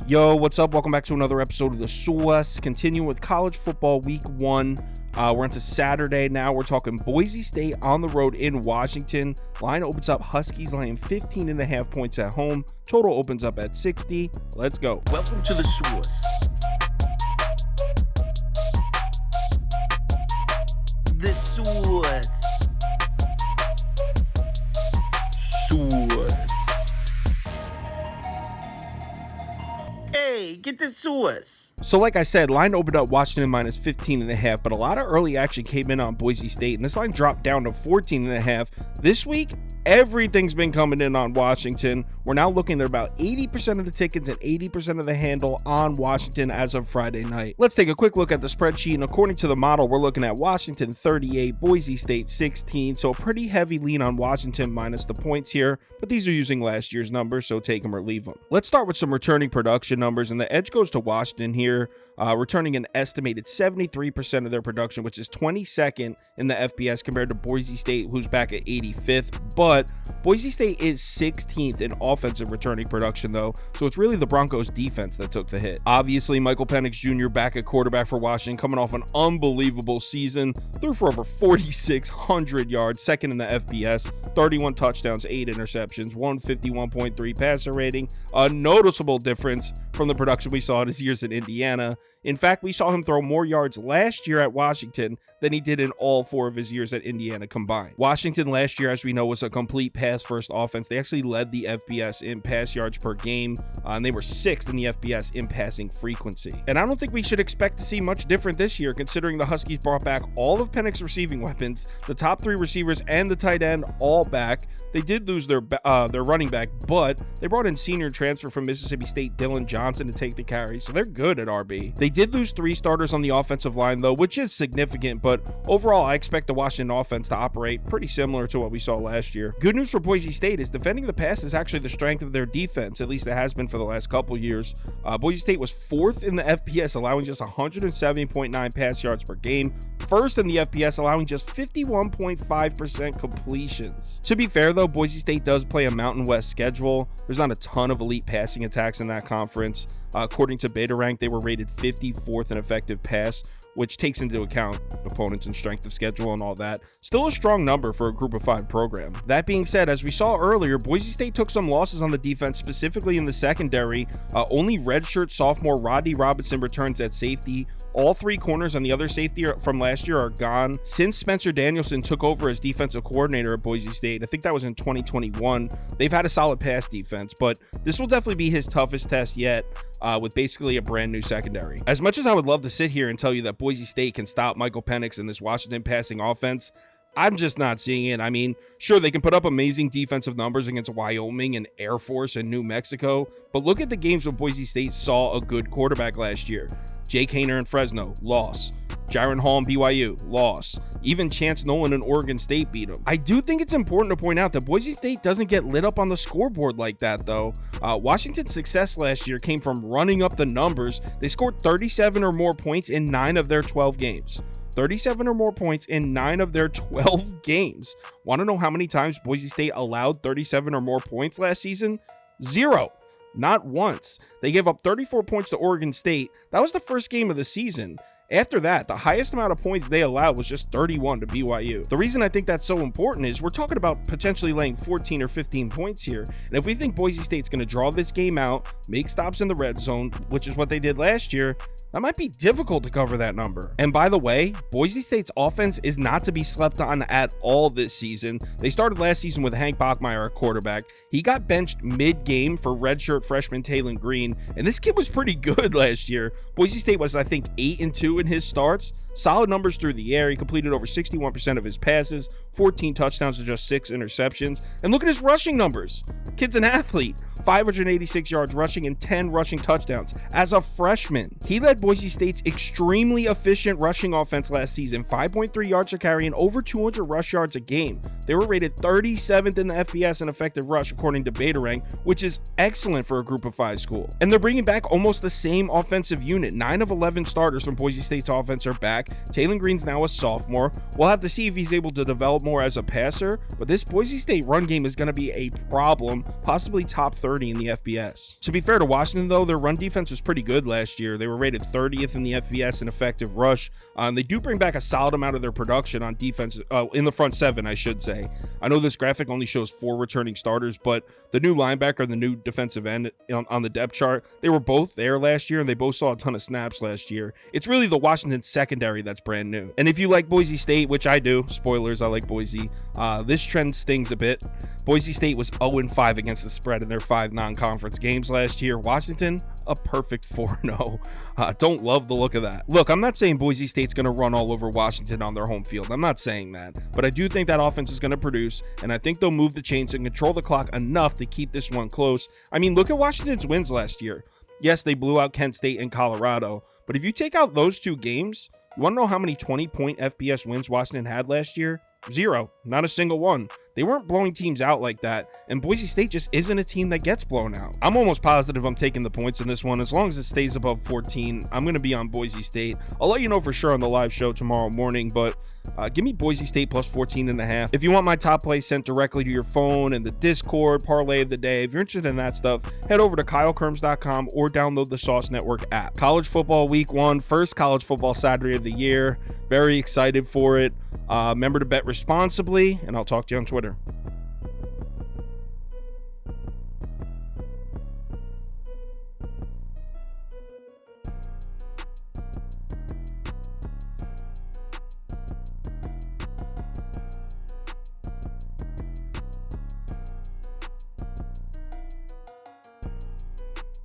Yo, what's up? Welcome back to another episode of the Sauce. Continuing with college football week 1. We're into Saturday now. We're talking Boise State on the road in Washington. Line opens up Huskies laying 15.5 points at home. Total opens up at 60. Let's go. Welcome to the Sauce. The Sauce. Sauce. Hey, get the sauce. So like I said, line opened up Washington minus 15.5, but a lot of early action came in on Boise State, and this line dropped down to 14.5. This week, everything's been coming in on Washington. We're now looking at about 80% of the tickets and 80% of the handle on Washington as of Friday night. Let's take a quick look at the spreadsheet, and according to the model, we're looking at Washington 38, Boise State 16, so a pretty heavy lean on Washington minus the points here, but these are using last year's numbers, so take them or leave them. Let's start with some returning production numbers, and the edge goes to Washington here, returning an estimated 73% of their production, which is 22nd in the FBS compared to Boise State, who's back at 85th. But Boise State is 16th in offensive returning production, though, so it's really the Broncos' defense that took the hit. Obviously, Michael Penix Jr. back at quarterback for Washington, coming off an unbelievable season, threw for over 4,600 yards, second in the FBS, 31 touchdowns, 8 interceptions, 151.3 passer rating, a noticeable difference from the production we saw in his years in Indiana. In fact, we saw him throw more yards last year at Washington than he did in all 4 of his years at Indiana combined. Washington last year, as we know, was a complete pass-first offense. They actually led the FBS in pass yards per game, and they were 6th in the FBS in passing frequency. And I don't think we should expect to see much different this year, considering the Huskies brought back all of Penix's receiving weapons, the top 3 receivers and the tight end all back. They did lose their running back, but they brought in senior transfer from Mississippi State, Dylan Johnson, to take the carry, so they're good at RB. They did lose 3 starters on the offensive line, though, which is significant, but overall, I expect the Washington offense to operate pretty similar to what we saw last year. Good news for Boise State is defending the pass is actually the strength of their defense, at least it has been for the last couple years. Boise State was 4th in the FBS, allowing just 170.9 pass yards per game, 1st in the FBS, allowing just 51.5% completions. To be fair, though, Boise State does play a Mountain West schedule. There's not a ton of elite passing attacks in that conference. According to Beta Rank, they were rated 54th in effective pass, which takes into account opponents and strength of schedule and all that. Still a strong number for a group of 5 program. That being said, as we saw earlier, Boise State took some losses on the defense, specifically in the secondary. Only redshirt sophomore Rodney Robinson returns at safety. All 3 corners on the other safety from last year are gone. Since Spencer Danielson took over as defensive coordinator at Boise State, I think that was in 2021, they've had a solid pass defense, but this will definitely be his toughest test yet, with basically a brand new secondary. As much as I would love to sit here and tell you that Boise State can stop Michael Penix and this Washington passing offense, I'm just not seeing it. I mean, sure, they can put up amazing defensive numbers against Wyoming and Air Force and New Mexico, but look at the games when Boise State saw a good quarterback last year. Jake Haener in Fresno, loss. Jaron Hall in BYU, loss. Even Chance Nolan in Oregon State beat him. I do think it's important to point out that Boise State doesn't get lit up on the scoreboard like that, though. Washington's success last year came from running up the numbers. They scored 37 or more points in 9 of their 12 games. 37 or more points in 9 of their 12 games. Want to know how many times Boise State allowed 37 or more points last season? 0. Not once. They gave up 34 points to Oregon State. That was the first game of the season. After that, the highest amount of points they allowed was just 31 to BYU. The reason I think that's so important is we're talking about potentially laying 14 or 15 points here. And if we think Boise State's going to draw this game out, make stops in the red zone, which is what they did last year, that might be difficult to cover that number. And by the way, Boise State's offense is not to be slept on at all this season. They started last season with Hank Bachmeier at quarterback. He got benched mid-game for redshirt freshman Taylon Green, and this kid was pretty good last year. Boise State was, I think, 8-2 in his starts. Solid numbers through the air. He completed over 61% of his passes, 14 touchdowns to just 6 interceptions. And look at his rushing numbers. Kid's an athlete. 586 yards rushing and 10 rushing touchdowns as a freshman. He led Boise State's extremely efficient rushing offense last season, 5.3 yards per carry and over 200 rush yards a game. They were rated 37th in the FBS in effective rush according to Beta Rank, which is excellent for a group of 5 school. And they're bringing back almost the same offensive unit. 9 of 11 starters from Boise State's offense are back. Taylor Green's now a sophomore. We'll have to see if he's able to develop more as a passer, but this Boise State run game is going to be a problem, possibly top 30 in the FBS. To be fair to Washington, though, their run defense was pretty good last year. They were rated 30th in the FBS in effective rush. They do bring back a solid amount of their production on defense, in the front seven, I should say. I know this graphic only shows 4 returning starters, but the new linebacker and the new defensive end on the depth chart, they were both there last year, and they both saw a ton of snaps last year. It's really the Washington secondary that's brand new. And if you like Boise State, which I do, spoilers, I like Boise, this trend stings a bit. Boise State was 0-5 against the spread in their 5 non-conference games last year. Washington, a perfect 4-0. Don't love the look of that. Look, I'm not saying Boise State's going to run all over Washington on their home field. I'm not saying that. But I do think that offense is going to produce, and I think they'll move the chains and control the clock enough to keep this one close. I mean, look at Washington's wins last year. Yes, they blew out Kent State and Colorado, but if you take out those 2 games, you want to know how many 20-point FBS wins Washington had last year? 0. Not a single one. They weren't blowing teams out like that, and Boise State just isn't a team that gets blown out. I'm almost positive I'm taking the points in this one. As long as it stays above 14, I'm going to be on Boise State. I'll let you know for sure on the live show tomorrow morning, but give me Boise State plus 14.5. If you want my top play sent directly to your phone and the Discord parlay of the day, if you're interested in that stuff, head over to KyleKirms.com or download the Sauce Network app. College football week 1, first college football Saturday of the year. Very excited for it. Remember to bet responsibly, and I'll talk to you on Twitter.